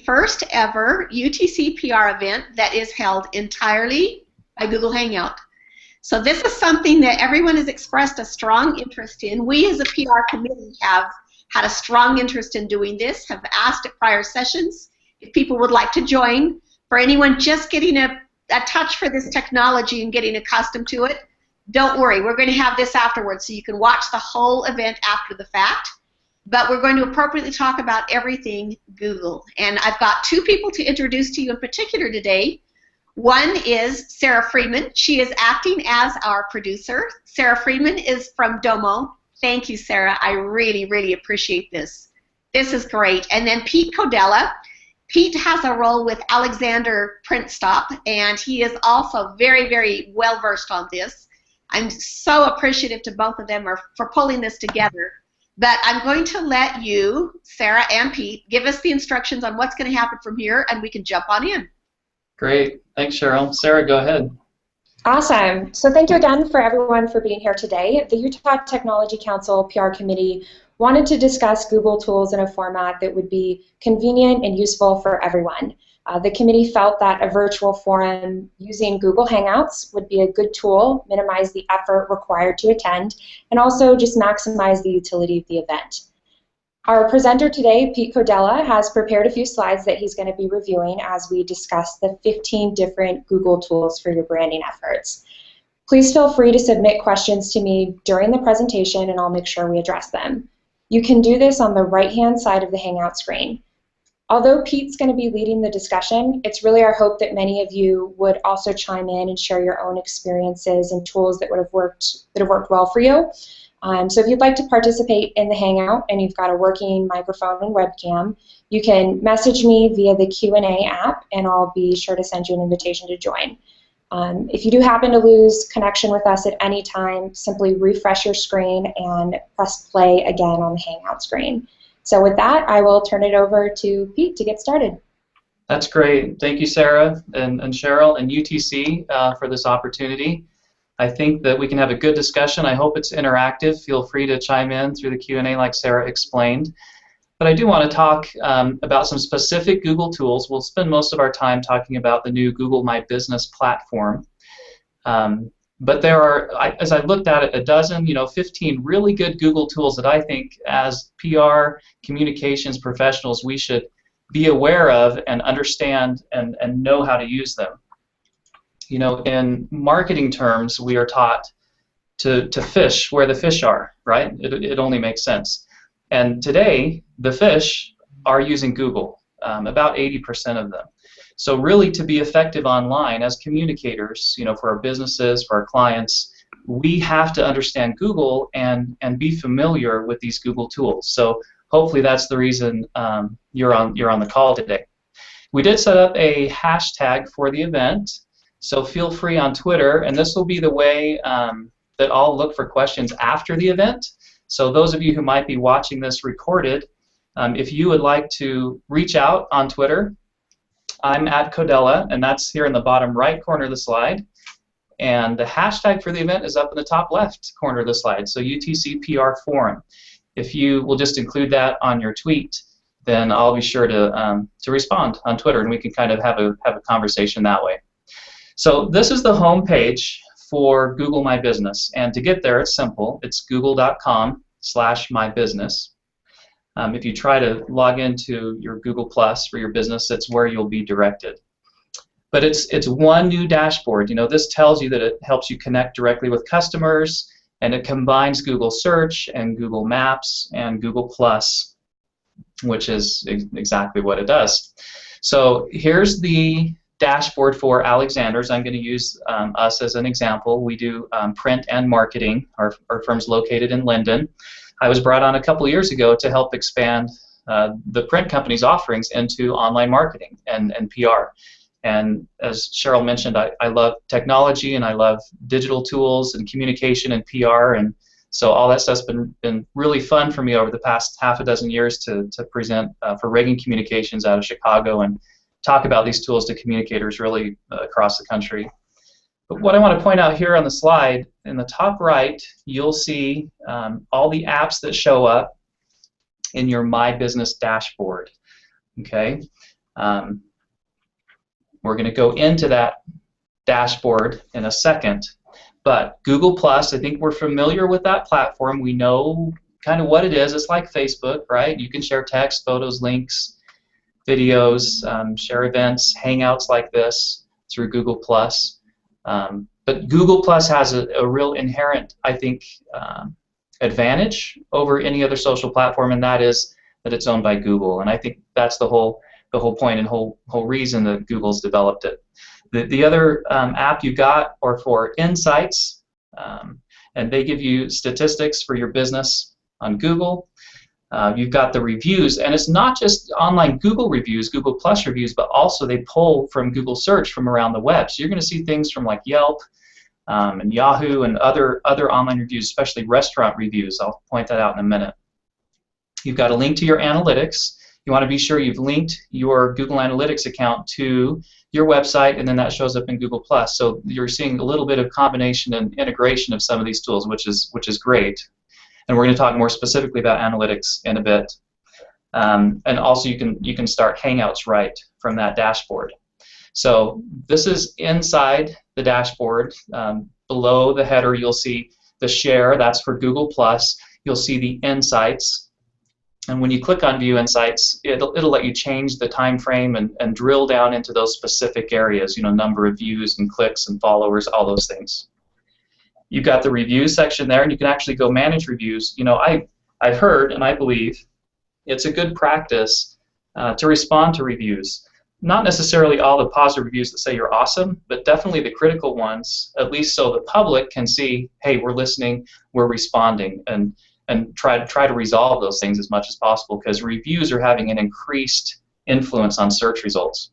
first ever UTC PR event that is held entirely by Google Hangout. So this is something that everyone has expressed a strong interest in. We as a PR committee have had a strong interest in doing this, have asked at prior sessions if people would like to join. For anyone just getting a touch for this technology and getting accustomed to it, don't worry, we're going to have this afterwards so you can watch the whole event after the fact. But we're going to appropriately talk about everything Google. And I've got two people to introduce to you in particular today. One is Sarah Freeman. She is acting as our producer. Sarah Freeman is from Domo. Thank you, Sarah. I really, really appreciate this. This is great. And then Pete Codella. Pete has a role with Alexander Printstop, and he is also very, very well versed on this. I'm so appreciative to both of them for pulling this together. But I'm going to let you, Sarah and Pete, give us the instructions on what's going to happen from here, and we can jump on in. Great. Thanks, Cheryl. Sarah, go ahead. Awesome. So thank you again for everyone for being here today. The Utah Technology Council PR Committee wanted to discuss Google tools in a format that would be convenient and useful for everyone. The committee felt that a virtual forum using Google Hangouts would be a good tool, minimize the effort required to attend, and also just maximize the utility of the event. Our presenter today, Pete Codella, has prepared a few slides that he's going to be reviewing as we discuss the 15 different Google tools for your branding efforts. Please feel free to submit questions to me during the presentation and I'll make sure we address them. You can do this on the right-hand side of the Hangout screen. Although Pete's going to be leading the discussion, it's really our hope that many of you would also chime in and share your own experiences and tools that have worked well for you. So if you'd like to participate in the Hangout and you've got a working microphone and webcam, you can message me via the Q&A app and I'll be sure to send you an invitation to join. If you do happen to lose connection with us at any time, simply refresh your screen and press play again on the Hangout screen. So with that, I will turn it over to Pete to get started. That's great. Thank you, Sarah and Cheryl and UTC for this opportunity. I think that we can have a good discussion. I hope it's interactive. Feel free to chime in through the Q&A like Sarah explained. But I do want to talk about some specific Google tools. We'll spend most of our time talking about the new Google My Business platform. But there are, as I looked at it, a dozen, 15 really good Google tools that I think as PR communications professionals we should be aware of and understand and know how to use them. In marketing terms, we are taught to fish where the fish are, right? It only makes sense. And today, the fish are using Google, about 80% of them. So really, to be effective online as communicators, for our businesses, for our clients, we have to understand Google and be familiar with these Google tools. So hopefully that's the reason you're on the call today. We did set up a hashtag for the event, so feel free on Twitter, and this will be the way that I'll look for questions after the event. So those of you who might be watching this recorded, if you would like to reach out on Twitter, I'm at Codella, and that's here in the bottom right corner of the slide. And the hashtag for the event is up in the top left corner of the slide, so UTC PR Forum. If you will just include that on your tweet, then I'll be sure to respond on Twitter, and we can kind of have a conversation that way. So this is the home page for Google My Business, and to get there, it's simple. It's google.com/mybusiness. If you try to log into your Google Plus for your business, that's where you'll be directed. But it's one new dashboard. This tells you that it helps you connect directly with customers, and it combines Google Search and Google Maps and Google Plus, which is exactly what it does. So here's the dashboard for Alexander's. I'm going to use us as an example. We do print and marketing. Our firm's located in Linden. I was brought on a couple years ago to help expand the print company's offerings into online marketing and PR. And as Cheryl mentioned, I love technology and I love digital tools and communication and PR, and so all that stuff's been really fun for me over the past half a dozen years to present for Reagan Communications out of Chicago and talk about these tools to communicators really across the country. But what I want to point out here on the slide, in the top right, you'll see all the apps that show up in your My Business dashboard. Okay, We're going to go into that dashboard in a second. But Google Plus, I think we're familiar with that platform. We know kind of what it is. It's like Facebook, right? You can share text, photos, links, videos, share events, hangouts like this through Google Plus. But Google Plus has a real inherent, I think, advantage over any other social platform, and that is that it's owned by Google. And I think that's the whole point and whole reason that Google's developed it. The other app you got are for insights, and they give you statistics for your business on Google. You've got the reviews, and it's not just online Google reviews, Google Plus reviews, but also they pull from Google search from around the web. So you're going to see things from like Yelp and Yahoo and other online reviews, especially restaurant reviews. I'll point that out in a minute. You've got a link to your analytics. You want to be sure you've linked your Google Analytics account to your website, and then that shows up in Google Plus. So you're seeing a little bit of combination and integration of some of these tools, which is great. And we're going to talk more specifically about analytics in a bit. And also you can start Hangouts right from that dashboard. So this is inside the dashboard. Below the header you'll see the share, that's for Google Plus. You'll see the insights. And when you click on View Insights, it'll let you change the time frame and drill down into those specific areas, you know, number of views and clicks and followers, all those things. You've got the reviews section there, and you can actually go manage reviews. You know, I've heard, and I believe, it's a good practice to respond to reviews. Not necessarily all the positive reviews that say you're awesome, but definitely the critical ones, at least so the public can see, hey, we're listening, we're responding, and try to resolve those things as much as possible, because reviews are having an increased influence on search results.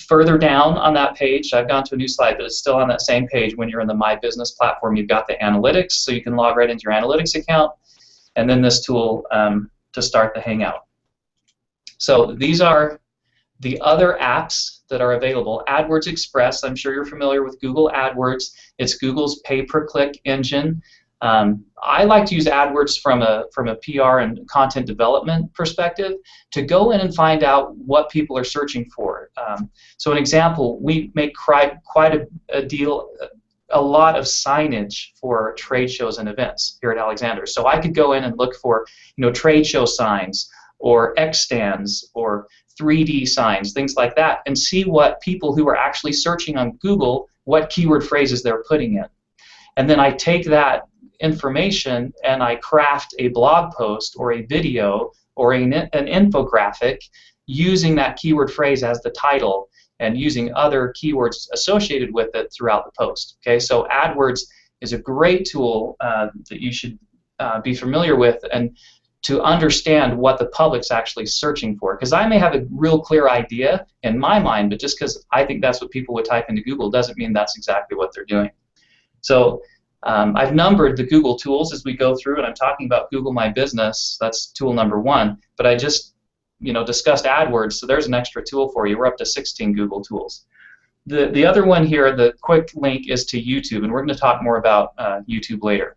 Further down on that page, I've gone to a new slide, but it's still on that same page. When you're in the My Business platform, you've got the analytics, so you can log right into your analytics account, and then this tool to start the Hangout. So these are the other apps that are available. AdWords Express, I'm sure you're familiar with Google AdWords. It's Google's pay-per-click engine. I like to use AdWords from a PR and content development perspective to go in and find out what people are searching for. So an example, we make quite a lot of signage for trade shows and events here at Alexander. So I could go in and look for, you know, trade show signs or X stands or 3D signs, things like that, and see what people who are actually searching on Google, what keyword phrases they're putting in. And then I take that information and I craft a blog post or a video or an infographic using that keyword phrase as the title and using other keywords associated with it throughout the post. Okay, so AdWords is a great tool that you should be familiar with and to understand what the public's actually searching for. Because I may have a real clear idea in my mind, but just because I think that's what people would type into Google doesn't mean that's exactly what they're doing. So I've numbered the Google tools as we go through, and I'm talking about Google My Business. That's tool number 1. But I just, you know, discussed AdWords, so there's an extra tool for you. We're up to 16 Google tools. The other one here, the quick link, is to YouTube, and we're going to talk more about YouTube later.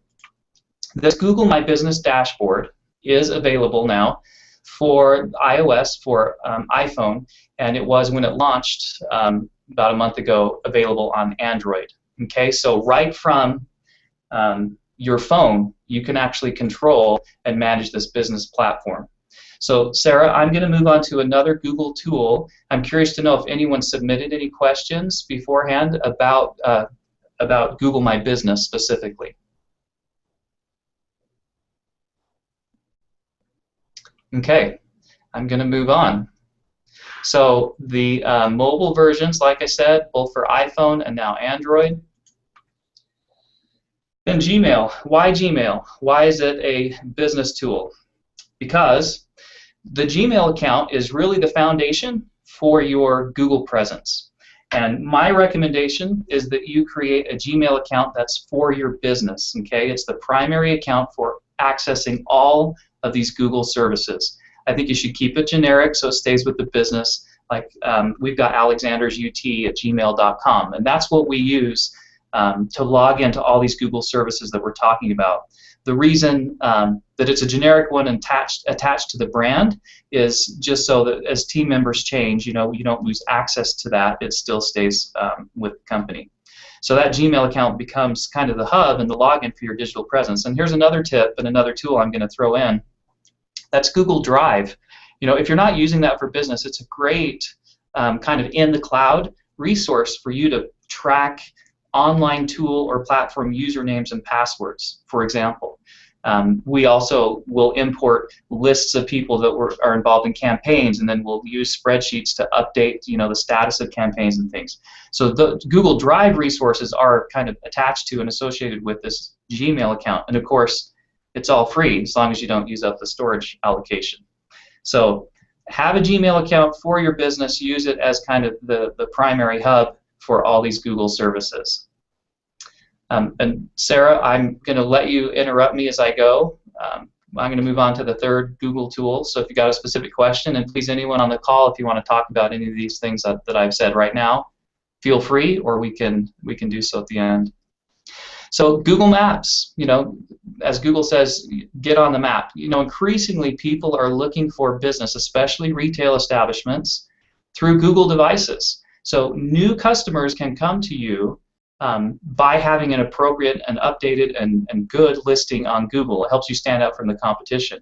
This Google My Business dashboard is available now for iOS, for iPhone, and it was, when it launched about a month ago, available on Android. Okay, so right from your phone, you can actually control and manage this business platform. So Sarah, I'm going to move on to another Google tool. I'm curious to know if anyone submitted any questions beforehand about Google My Business specifically. Okay, I'm going to move on. So the mobile versions, like I said, both for iPhone and now Android. Then Gmail. Why Gmail? Why is it a business tool? Because the Gmail account is really the foundation for your Google presence. And my recommendation is that you create a Gmail account that's for your business. Okay, it's the primary account for accessing all of these Google services. I think you should keep it generic so it stays with the business. Like we've got alexandersut@gmail.com, and that's what we use to log into all these Google services that we're talking about. The reason that it's a generic one attached to the brand is just so that as team members change, you don't lose access to that. It still stays with the company. So that Gmail account becomes kind of the hub and the login for your digital presence. And here's another tip and another tool I'm going to throw in. That's Google Drive. If you're not using that for business, it's a great kind of in the cloud resource for you to track online tool or platform usernames and passwords, for example. We also will import lists of people that are involved in campaigns, and then we'll use spreadsheets to update the status of campaigns and things. So the Google Drive resources are kind of attached to and associated with this Gmail account. And of course, it's all free as long as you don't use up the storage allocation. So have a Gmail account for your business. Use it as kind of the primary hub for all these Google services. And Sarah, I'm going to let you interrupt me as I go. I'm going to move on to the third Google tool. So if you got a specific question, and please anyone on the call, if you want to talk about any of these things that I've said right now, feel free, or we can do so at the end. So Google Maps, as Google says, get on the map. Increasingly people are looking for business, especially retail establishments, through Google devices. So new customers can come to you by having an appropriate and updated and good listing on Google. It helps you stand out from the competition.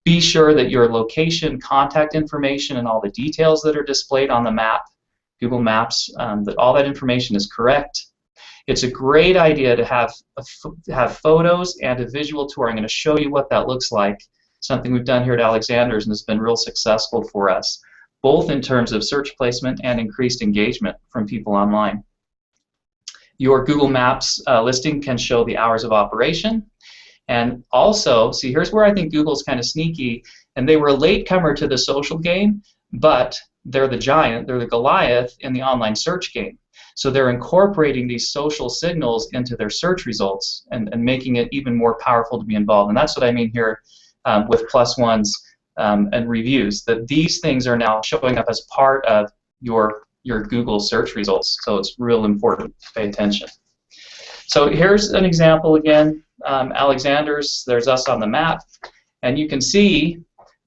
Be sure that your location, contact information, and all the details that are displayed on the map, Google Maps, that all that information is correct. It's a great idea to have photos and a visual tour. I'm going to show you what that looks like, something we've done here at Alexander's, and it's been real successful for us, both in terms of search placement and increased engagement from people online. Your Google Maps listing can show the hours of operation. And also, see, here's where I think Google's kind of sneaky, and they were a latecomer to the social game, but they're the giant, they're the Goliath in the online search game. So they're incorporating these social signals into their search results and making it even more powerful to be involved. And that's what I mean here with +1s and reviews, that these things are now showing up as part of your Google search results. So it's real important to pay attention. So here's an example again, Alexander's, there's us on the map, and you can see,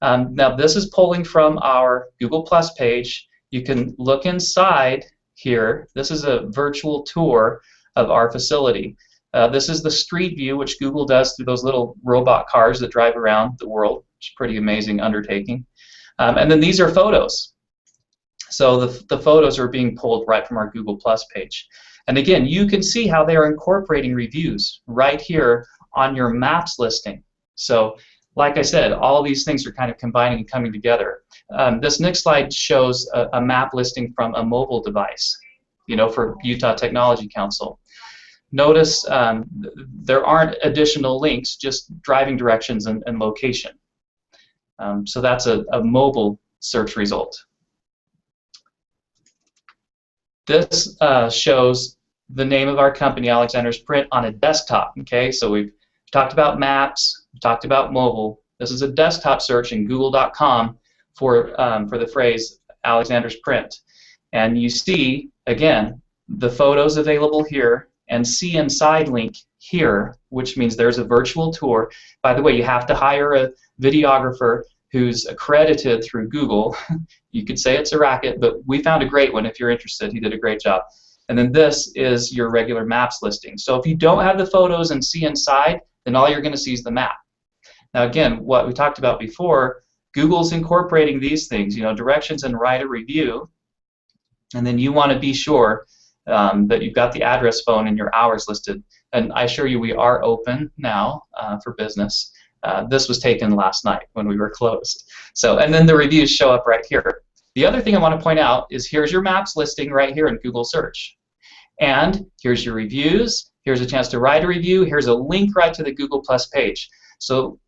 now this is pulling from our Google Plus page. You can look inside here. This is a virtual tour of our facility. This is the street view, which Google does through those little robot cars that drive around the world, which is a pretty amazing undertaking. And then these are photos. So the photos are being pulled right from our Google Plus page. And again, you can see how they are incorporating reviews right here on your Maps listing. So like I said, all these things are kind of combining and coming together. This next slide shows a map listing from a mobile device, for Utah Technology Council. Notice there aren't additional links, just driving directions and location. So that's a mobile search result. This shows the name of our company, Alexander's Print, on a desktop. Okay, so we've talked about maps, we've talked about mobile. This is a desktop search in Google.com for the phrase Alexander's Print, and you see again the photos available here and see inside link here, which means there's a virtual tour. By the way, you have to hire a videographer who's accredited through Google. You could say it's a racket, but we found a great one if you're interested. He did a great job. And then this is your regular maps listing. So if you don't have the photos and see inside, then all you're going to see is the map. Now again, what we talked about before, Google's incorporating these things, directions and write a review, and then you want to be sure that you've got the address, phone, and your hours listed. And I assure you we are open now for business. This was taken last night when we were closed. So, and then the reviews show up right here. The other thing I want to point out is here's your maps listing right here in Google search. And here's your reviews. Here's a chance to write a review. Here's a link right to the Google Plus page. So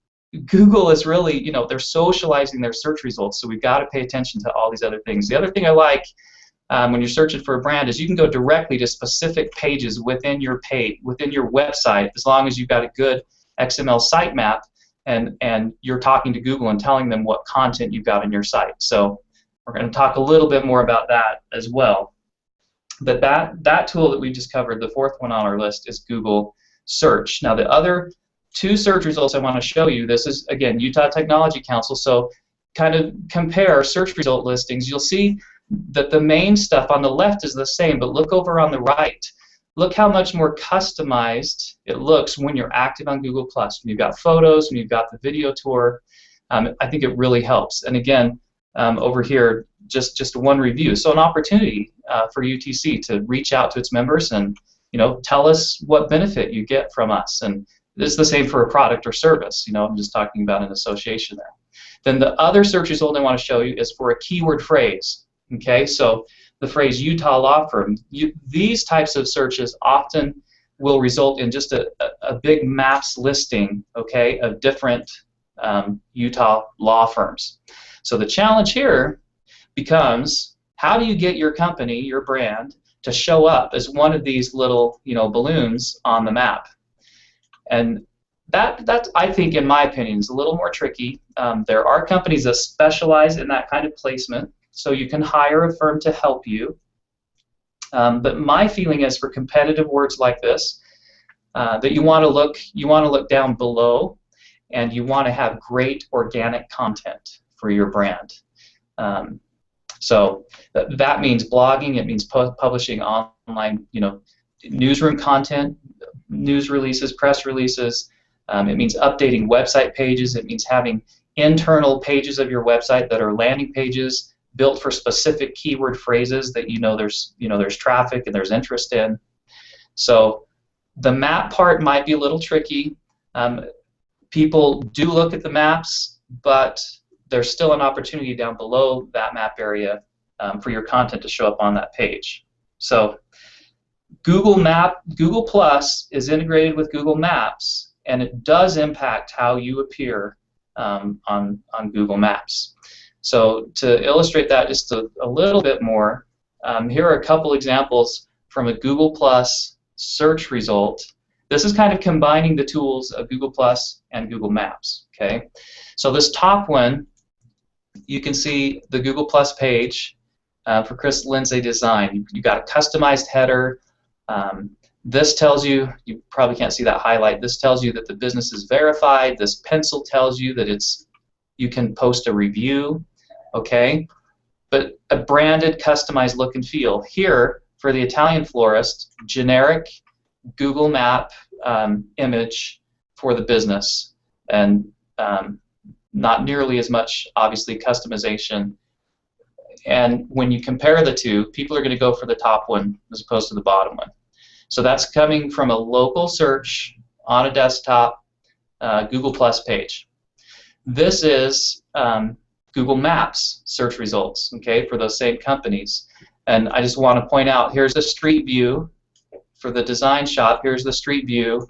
Google is really, they're socializing their search results. So we've got to pay attention to all these other things. The other thing I like when you're searching for a brand is you can go directly to specific pages within your page, within your website, as long as you've got a good XML sitemap and you're talking to Google and telling them what content you've got on your site. So we're going to talk a little bit more about that as well. But that tool that we just covered, the fourth one on our list, is Google Search. Now the other two search results I want to show you. This is, again, Utah Technology Council, so kind of compare search result listings. You'll see that the main stuff on the left is the same, but look over on the right. Look how much more customized it looks when you're active on Google+. When you've got photos, when you've got the video tour, I think it really helps. And again, over here, just one review. So an opportunity for UTC to reach out to its members and tell us what benefit you get from us. And it's the same for a product or service. I'm just talking about an association there. Then the other search result I want to show you is for a keyword phrase. Okay, so the phrase Utah law firm. These types of searches often will result in just a big maps listing, okay, of different Utah law firms. So the challenge here becomes, how do you get your company, your brand, to show up as one of these little balloons on the map? And that I think, in my opinion, is a little more tricky. There are companies that specialize in that kind of placement, so you can hire a firm to help you. But my feeling is, for competitive words like this, that you want to look down below, and you want to have great organic content for your brand. So that means blogging. It means publishing online, newsroom content, news releases, press releases. It means updating website pages. It means having internal pages of your website that are landing pages built for specific keyword phrases that there's traffic and there's interest in. So the map part might be a little tricky. People do look at the maps, but there's still an opportunity down below that map area for your content to show up on that page. So Google Plus is integrated with Google Maps, and it does impact how you appear on Google Maps. So to illustrate that just a little bit more, here are a couple examples from a Google Plus search result. This is kind of combining the tools of Google Plus and Google Maps. Okay, so this top one, you can see the Google Plus page for Chris Lindsay Design. You got a customized header. This tells you probably can't see that highlight. This tells you that the business is verified. This pencil tells you that you can post a review. Okay, but a branded, customized look and feel. Here, for the Italian florist, generic Google Map image for the business, and not nearly as much, obviously, customization. And when you compare the two, people are going to go for the top one as opposed to the bottom one. So that's coming from a local search on a desktop Google Plus page. This is Google Maps search results, okay, for those same companies. And I just want to point out, here's the street view for the design shop. Here's the street view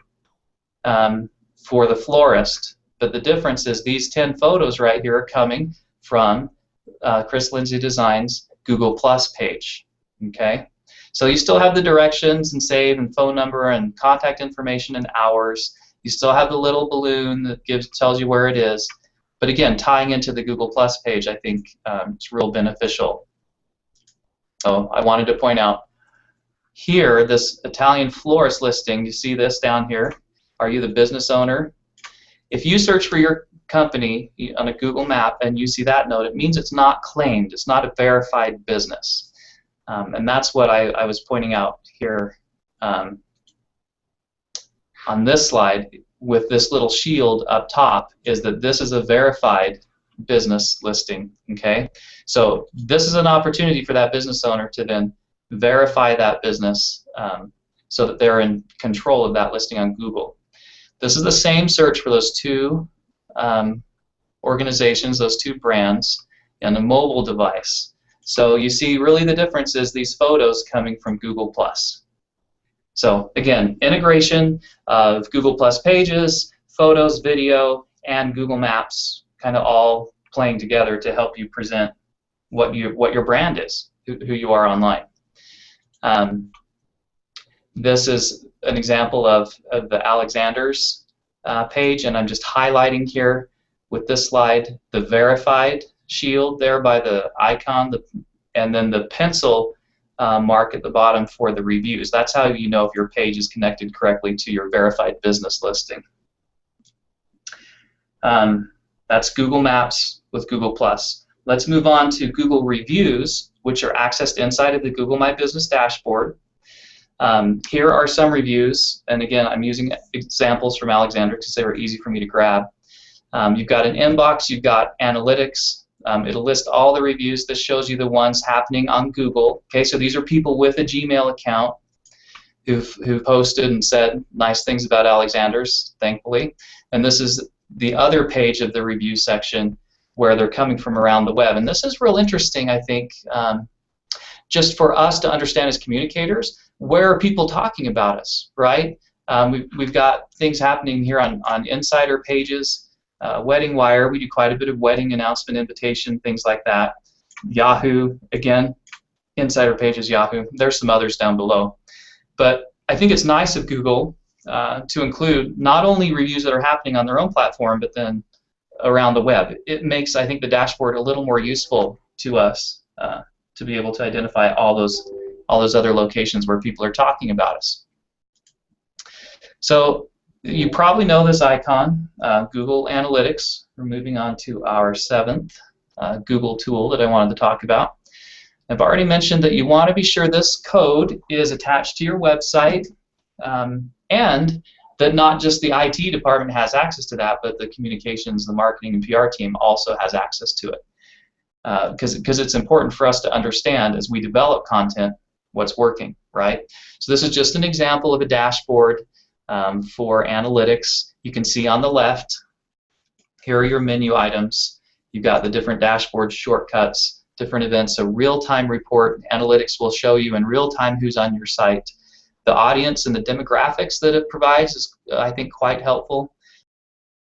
for the florist. But the difference is these 10 photos right here are coming from Chris Lindsay Design's Google Plus page. Okay, so you still have the directions and save and phone number and contact information and hours. You still have the little balloon that tells you where it is. But again, tying into the Google Plus page, I think it's real beneficial. So I wanted to point out here, this Italian florist listing. You see this down here? Are you the business owner? If you search for your company on a Google map and you see that note, it means it's not claimed. It's not a verified business. And that's what I was pointing out here on this slide with this little shield up top, is that this is a verified business listing. Okay, so this is an opportunity for that business owner to then verify that business so that they're in control of that listing on Google. This is the same search for those two organizations, those two brands, and a mobile device. So you see, really the difference is these photos coming from Google Plus. So again, integration of Google Plus pages, photos, video, and Google Maps, kind of all playing together to help you present what your brand is, who you are online. This is an example of the Alexander's page, and I'm just highlighting here with this slide the verified shield there by the icon, and then the pencil mark at the bottom for the reviews. That's how you know if your page is connected correctly to your verified business listing. That's Google Maps with Google+. Let's move on to Google Reviews, which are accessed inside of the Google My Business dashboard. Here are some reviews, and again, I'm using examples from Alexander because they were easy for me to grab. You've got an inbox, you've got analytics. It'll list all the reviews. This shows you the ones happening on Google. Okay, so these are people with a Gmail account who've posted and said nice things about Alexander's, thankfully. And this is the other page of the review section where they're coming from around the web. And this is real interesting, I think, just for us to understand as communicators, where are people talking about us, right? We've got things happening here on insider pages, Wedding Wire, we do quite a bit of wedding announcement invitation, things like that. Yahoo, again, insider pages, Yahoo. There's some others down below. But I think it's nice of Google to include not only reviews that are happening on their own platform, but then around the web. It makes, I think, the dashboard a little more useful to us to be able to identify all those other locations where people are talking about us. So you probably know this icon, Google Analytics. We're moving on to our 7th Google tool that I wanted to talk about. I've already mentioned that you want to be sure this code is attached to your website, and that not just the IT department has access to that, but the communications, the marketing, and PR team also has access to it. Because it's important for us to understand as we develop content what's working, right? So this is just an example of a dashboard for analytics. You can see on the left, here are your menu items. You've got the different dashboard shortcuts, different events. A real-time report, analytics will show you in real time who's on your site. The audience and the demographics that it provides is, I think, quite helpful.